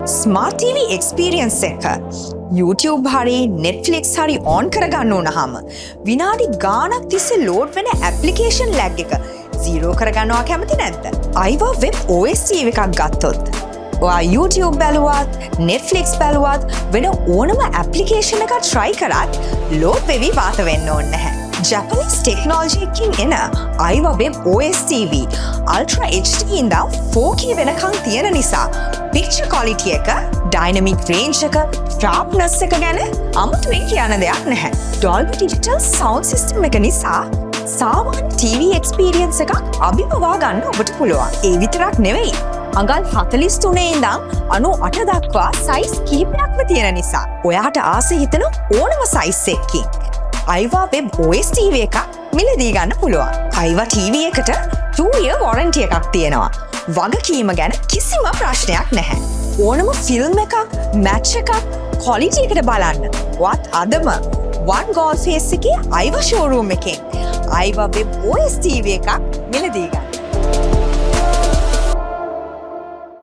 Smart TV experience එක YouTube හරි Netflix හරි on කරගන්න වුණාම විනාඩි ගාණක් තිස්සේ ලෝඩ් වෙන ඇප්ලිකේෂන් ලැග් එක zero කරගන්නවා කැමති නැද්ද? අයිවා වෙබ් OS TV එකක් ගත්තොත් ඔයා YouTube බැලුවත් Netflix බැලුවත් වෙන ඕනම ඇප්ලිකේෂන් එකක් try කරත් ලෝඩ් වෙවි වාත වෙන්න ඕනේ නැහැ. Japanese technology එකකින් එන අයිවා web OS TV Ultra HD ඉඳන් 4K වෙනකන් තියෙන නිසා picture quality එක, dynamic range එක, sharpness එක ගැන අමුතුවෙන් කියන්න දෙයක් නැහැ. Dolby Digital sound system එක නිසා සාමාන්‍ය TV experience එකක් අභිබවා ගන්න ඔබට පුළුවන්. ඒ විතරක් නෙවෙයි. අඟල් 43 ඉඳන් 98 දක්වා size කිහිපයක්ම තියෙන නිසා ඔයාට ආස හිතන ඕනම size එකකින් අයිවා වෙබ් OS TV එකක් මිලදී ගන්න පුළුවන්. අයිවා TV එකට 2-year warranty එකක් තියෙනවා. වගකීම ගැන කිසිම ප්‍රශ්නයක් නැහැ. ඕනම ෆිල්ම් එකක්, මැච් එකක්, quality එකට බලන්න. ඔයත් අදම One Gold Face එකේ අයිවා showroom එකෙන් අයිවා වෙබ් OS TV එකක් මිලදී ගන්න.